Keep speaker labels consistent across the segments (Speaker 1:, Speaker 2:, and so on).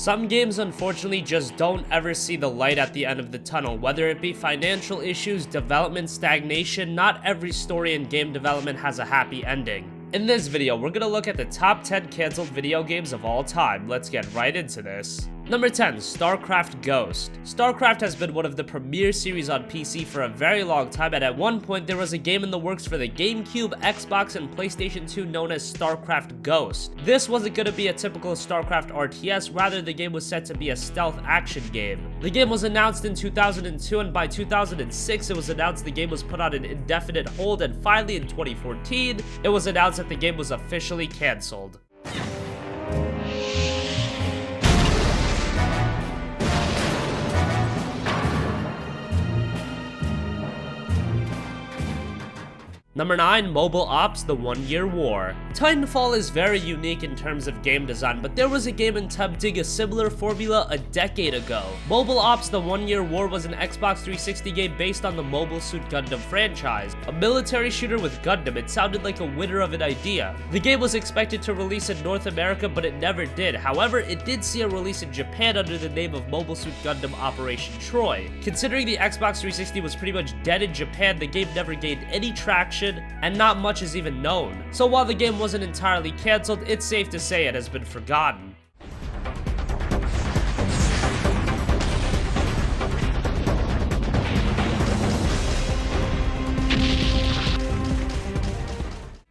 Speaker 1: Some games unfortunately just don't ever see the light at the end of the tunnel, whether it be financial issues, development stagnation. Not every story in game development has a happy ending. In this video, we're gonna look at the top 10 canceled video games of all time. Let's get right into this. Number 10, StarCraft Ghost. StarCraft has been one of the premier series on PC for a very long time, and at one point there was a game in the works for the GameCube, Xbox, and PlayStation 2 known as StarCraft Ghost. This wasn't going to be a typical StarCraft RTS, rather the game was set to be a stealth action game. The game was announced in 2002, and by 2006 it was announced the game was put on an indefinite hold, and finally in 2014 it was announced that the game was officially cancelled. Number 9, Mobile Ops: The 1 Year War. Titanfall is very unique in terms of game design, but there was a game attempting a similar formula a decade ago. Mobile Ops: The 1 Year War was an Xbox 360 game based on the Mobile Suit Gundam franchise. A military shooter with Gundam, it sounded like a winner of an idea. The game was expected to release in North America, but it never did. However, it did see a release in Japan under the name of Mobile Suit Gundam Operation Troy. Considering the Xbox 360 was pretty much dead in Japan, the game never gained any traction, and not much is even known. So while the game wasn't entirely cancelled, it's safe to say it has been forgotten.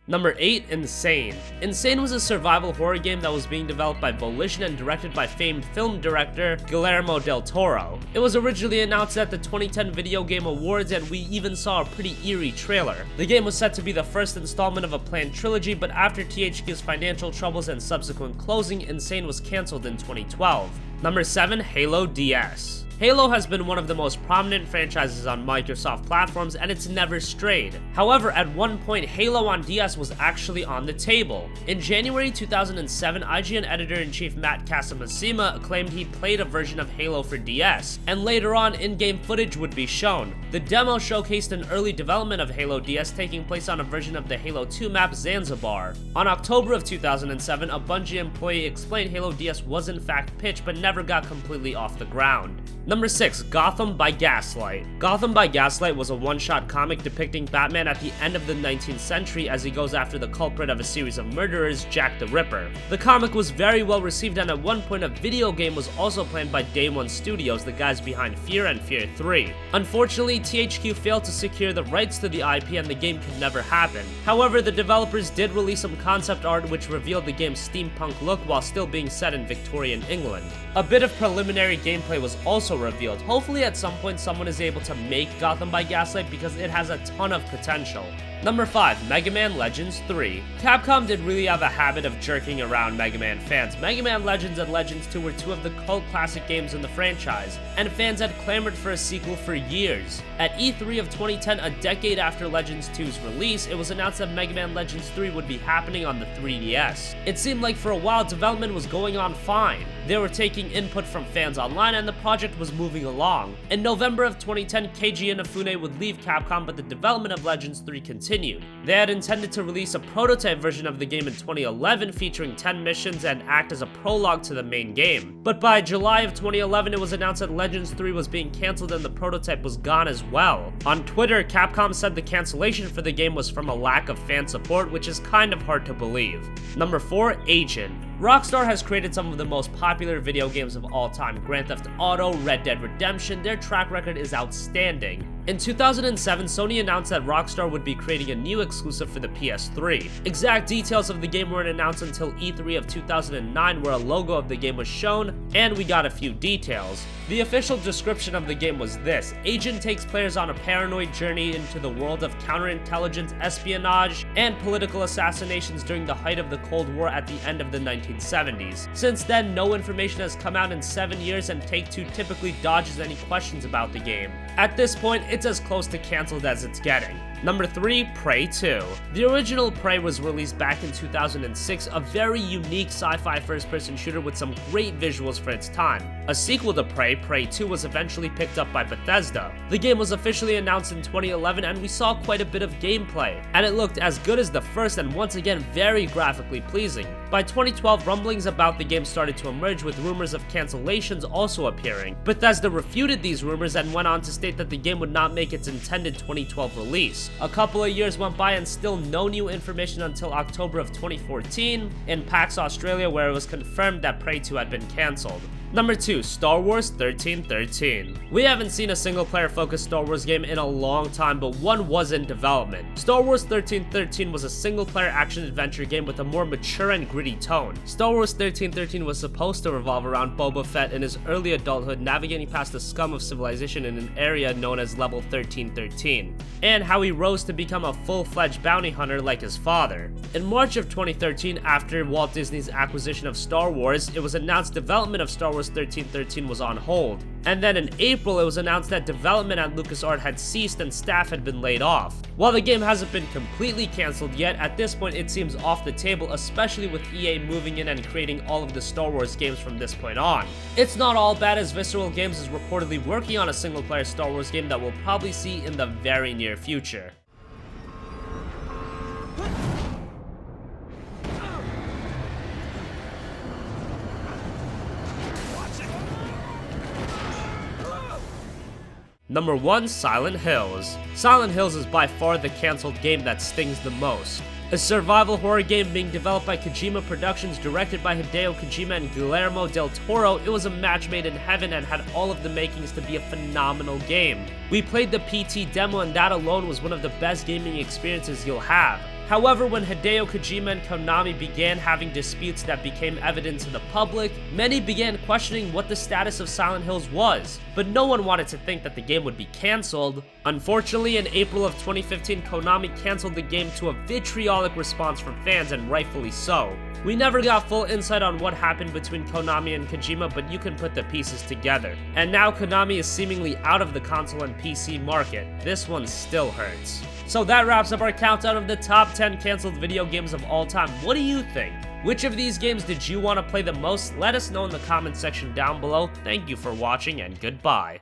Speaker 1: Number 8, Insane. Insane was a survival horror game that was being developed by Volition and directed by famed film director Guillermo del Toro. It was originally announced at the 2010 Video Game Awards, and we even saw a pretty eerie trailer. The game was set to be the first installment of a planned trilogy, but after THQ's financial troubles and subsequent closing, Insane was cancelled in 2012. Number 7, Halo DS. Halo has been one of the most prominent franchises on Microsoft platforms, and it's never strayed. However, at one point, Halo on DS was actually on the table. In January 2007, IGN editor-in-chief Matt Casamassima claimed he played a version of Halo for DS, and later on, in-game footage would be shown. The demo showcased an early development of Halo DS taking place on a version of the Halo 2 map Zanzibar. On October of 2007, a Bungie employee explained Halo DS was in fact pitched, but never got completely off the ground. Number 6, Gotham by Gaslight. Gotham by Gaslight was a one-shot comic depicting Batman at the end of the 19th century as he goes after the culprit of a series of murderers, Jack the Ripper. The comic was very well received, and at one point a video game was also planned by Day One Studios, the guys behind Fear and Fear 3. Unfortunately, THQ failed to secure the rights to the IP and the game could never happen. However, the developers did release some concept art which revealed the game's steampunk look while still being set in Victorian England. A bit of preliminary gameplay was also revealed. Hopefully at some point someone is able to make Gotham by Gaslight because it has a ton of potential. Number 5, Mega Man Legends 3. Capcom did really have a habit of jerking around Mega Man fans. Mega Man Legends and Legends 2 were two of the cult classic games in the franchise, and fans had clamored for a sequel for years. At E3 of 2010, a decade after Legends 2's release, it was announced that Mega Man Legends 3 would be happening on the 3DS. It seemed like for a while development was going on fine. They were taking input from fans online and the project was moving along. In November of 2010, Keiji Inafune would leave Capcom, but the development of Legends 3 continued. They had intended to release a prototype version of the game in 2011 featuring 10 missions and act as a prologue to the main game. But by July of 2011, it was announced that Legends 3 was being cancelled and the prototype was gone as well. On Twitter, Capcom said the cancellation for the game was from a lack of fan support, which is kind of hard to believe. Number 4, Agent. Rockstar has created some of the most popular video games of all time. Grand Theft Auto, Red Dead Redemption, their track record is outstanding. In 2007, Sony announced that Rockstar would be creating a new exclusive for the PS3. Exact details of the game weren't announced until E3 of 2009, where a logo of the game was shown, and we got a few details. The official description of the game was this: Agent takes players on a paranoid journey into the world of counterintelligence, espionage, and political assassinations during the height of the Cold War at the end of the 1970s. Since then, no information has come out in 7 years, and Take-Two typically dodges any questions about the game. At this point, it's it's as close to cancelled as it's getting. Number 3, Prey 2. The original Prey was released back in 2006, a very unique sci-fi first-person shooter with some great visuals for its time. A sequel to Prey, Prey 2, was eventually picked up by Bethesda. The game was officially announced in 2011 and we saw quite a bit of gameplay, and it looked as good as the first and once again very graphically pleasing. By 2012, rumblings about the game started to emerge with rumors of cancellations also appearing. Bethesda refuted these rumors and went on to state that the game would not make its intended 2012 release. A couple of years went by and still no new information until October of 2014 in PAX Australia, where it was confirmed that Prey 2 had been cancelled. Number 2, Star Wars 1313. We haven't seen a single-player focused Star Wars game in a long time, but one was in development. Star Wars 1313 was a single-player action-adventure game with a more mature and gritty tone. Star Wars 1313 was supposed to revolve around Boba Fett in his early adulthood navigating past the scum of civilization in an area known as Level 1313, and how he rose to become a full-fledged bounty hunter like his father. In March of 2013, after Walt Disney's acquisition of Star Wars, it was announced development of Star Wars 1313 was on hold. And then in April, it was announced that development at LucasArts had ceased and staff had been laid off. While the game hasn't been completely cancelled yet, at this point it seems off the table, especially with EA moving in and creating all of the Star Wars games from this point on. It's not all bad, as Visceral Games is reportedly working on a single-player Star Wars game that we'll probably see in the very near future. Number 1, Silent Hills. Silent Hills is by far the cancelled game that stings the most. A survival horror game being developed by Kojima Productions, directed by Hideo Kojima and Guillermo del Toro, it was a match made in heaven and had all of the makings to be a phenomenal game. We played the PT demo and that alone was one of the best gaming experiences you'll have. However, when Hideo Kojima and Konami began having disputes that became evident to the public, many began questioning what the status of Silent Hills was, but no one wanted to think that the game would be cancelled. Unfortunately, in April of 2015, Konami cancelled the game to a vitriolic response from fans, and rightfully so. We never got full insight on what happened between Konami and Kojima, but you can put the pieces together. And now Konami is seemingly out of the console and PC market. This one still hurts. So that wraps up our countdown of the top 10 cancelled video games of all time. What do you think? Which of these games did you want to play the most? Let us know in the comment section down below. Thank you for watching and goodbye.